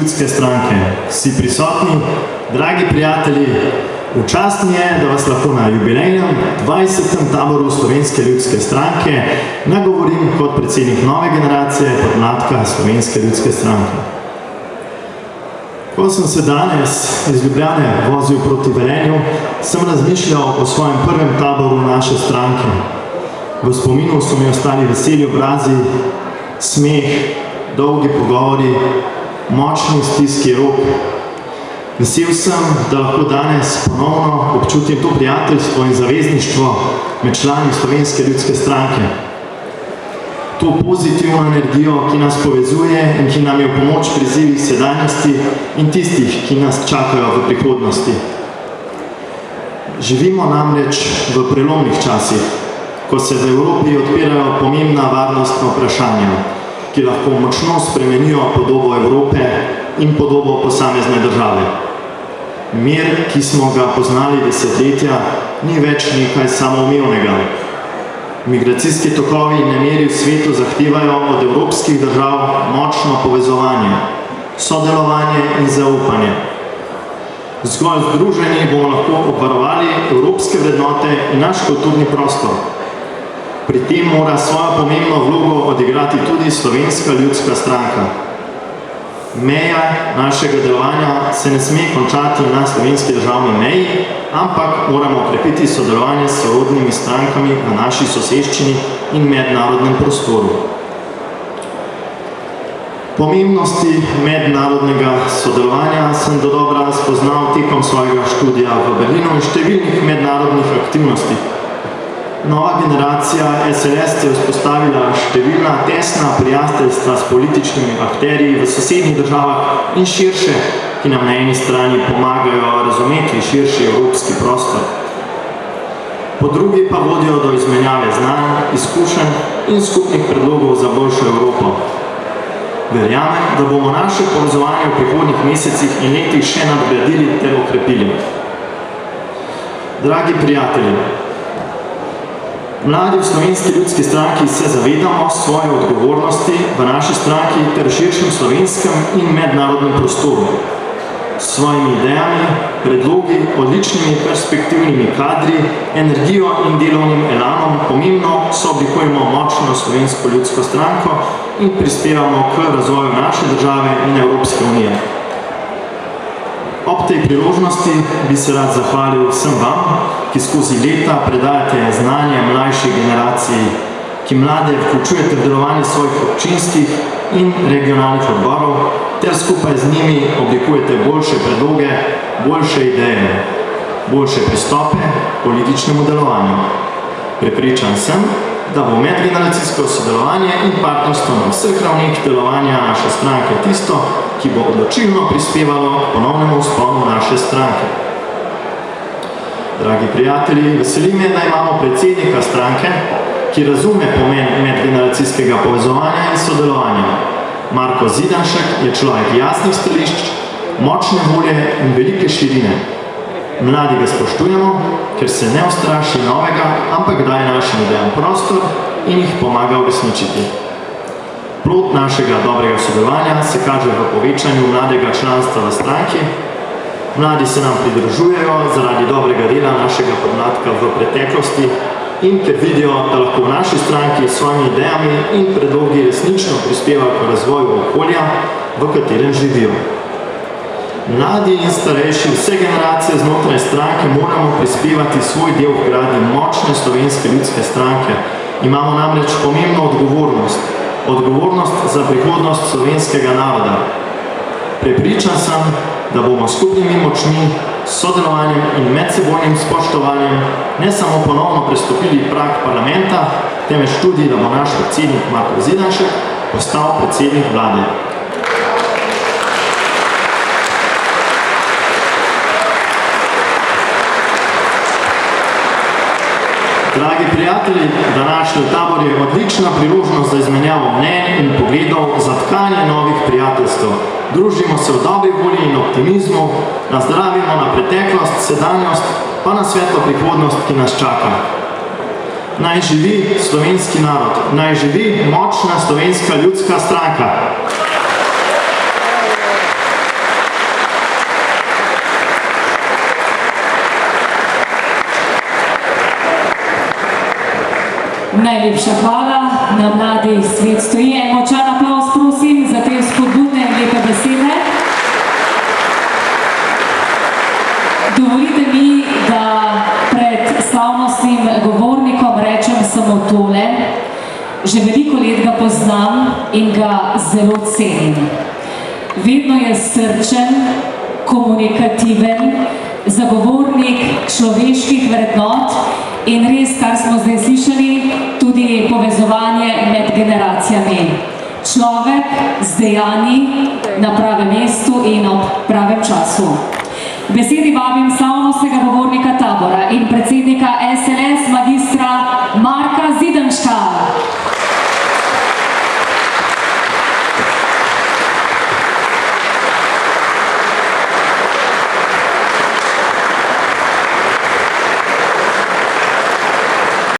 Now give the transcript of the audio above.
ljudske stranke. Vsi prisotni, dragi prijatelji, v čast mi je, da vas lahko na jubilejnem 20. taboru Slovenske ljudske stranke nagovorim kot predsednik nove generacije podmladka Slovenske ljudske stranke. Ko sem se danes iz Ljubljane vozil proti Velenju, sem razmišljal o svojem prvem taboru naše stranke. V spominu so mi ostali veseli obrazi, smeh, dolgi pogovori, močni stiski rok. Vesel sem, da lahko danes ponovno občutim to prijateljstvo in zavezništvo med člani Slovenske ljudske stranke. To pozitivno energijo, ki nas povezuje in ki nam je v pomoč pri izzivih sedanjosti in tistih, ki nas čakajo v prihodnosti. Živimo namreč v prelomnih časih, ko se v Evropi odpirajo pomembna varnostna vprašanja, ki lahko močno spremenijo podobo Evrope in podobo posamezne države. Mir, ki smo ga poznali desetletja, ni več nekaj samoumevnega. Migracijski tokovi in nemiri v svetu zahtevajo od evropskih držav močno povezovanje, sodelovanje in zaupanje. Zgolj združeni bomo lahko obvarovali evropske vrednote in naš kulturni prostor. Pri tem mora svojo pomembno vlogo odigrati tudi Slovenska ljudska stranka. Meja našega delovanja se ne sme končati na slovenski državni meji, ampak moramo okrepiti sodelovanje s sorodnimi strankami na naši soseščini in mednarodnem prostoru. Pomembnosti mednarodnega sodelovanja sem dodobra spoznal tekom svojega študija v Berlinu in številnih mednarodnih aktivnosti. Nova generacija SLS je vzpostavila številna tesna prijateljstva s političnimi akterji v sosednjih državah in širše, ki nam na eni strani pomagajo razumeti širši evropski prostor. Po drugi pa vodijo do izmenjave znanj, izkušenj in skupnih predlogov za boljšo Evropo. Verjamem, da bomo naše povezovanje v prihodnjih mesecih in letih še nadgradili ter okrepili. Dragi prijatelji, mladi v Slovenski ljudski stranki se zavedamo svoje odgovornosti v naši stranki ter širšem slovenskem in mednarodnem prostoru. S svojimi idejami, predlogi, odličnimi perspektivnimi kadri, energijo in delovnim elanom pomembno sooblikujemo močno Slovensko ljudsko stranko in prispevamo k razvoju naše države in Evropske unije. Ob tej priložnosti bi se rad zahvalil vsem vam, ki skozi leta predajate znanje mlajši generaciji, ki mlade vključujete v delovanje svojih občinskih in regionalnih odborov, ter skupaj z njimi oblikujete boljše predloge, boljše ideje, boljše pristope političnemu delovanju. Prepričan sem, da bo medgeneracijsko sodelovanje in partnerstvo na vseh ravneh delovanja naše stranke tisto, ki bo odločilno prispevalo k ponovnemu vzponu naše stranke. Dragi prijatelji, veseli me, da imamo predsednika stranke, ki razume pomen medgeneracijskega povezovanja in sodelovanja. Marko Zidanšek je človek jasnih stališč, močne volje in velike širine. Mladi ga spoštujemo, ker se ne ustraši novega, ampak daje našim idejam prostor in jih pomaga uresničiti. Plod našega dobrega sodelovanja se kaže v povečanju mladega članstva v stranki. Mladi se nam pridružujejo zaradi dobrega dela našega podmladka v preteklosti in ker vidijo, da lahko v naši stranki s svojimi idejami in predlogi resnično prispeva k razvoju okolja, v katerem živijo. Mladi in starejši vse generacije znotraj stranke moramo prispevati svoj del v gradnji močne Slovenske ljudske stranke. Imamo namreč pomembno odgovornost za prihodnost slovenskega naroda. Prepričan sem, da bomo skupnimi močmi, sodelovanjem in medsebojnim spoštovanjem ne samo ponovno prestopili prag parlamenta, temveč tudi, da bo naš predsednik Marko Zidanšek postal predsednik vlade. Dragi prijatelji, današnji tabor je odlična priložnost za izmenjavo mnenj in pogledov za tkanje novih prijateljstev. Družimo se v dobri volji in optimizmu, nazdravimo na preteklost, sedanjost, pa na svetlo prihodnost, ki nas čaka. Naj živi slovenski narod, naj živi močna Slovenska ljudska stranka. Najlepša hvala, na mladi svet stoji. En močan aplavz prosim za te spodbudne in lepe besede. Dovolite mi, da pred slavnostnim govornikom rečem samo tole. Že veliko let ga poznam in ga zelo cenim. Vedno je srčen, komunikativen, zagovornik človeških vrednot in res, kar smo zdaj slišali, tudi povezovanje med generacijami. Človek z dejanji na pravem mestu in ob pravem času. Besedi vabim slavnostnega govornika tabora in predsednika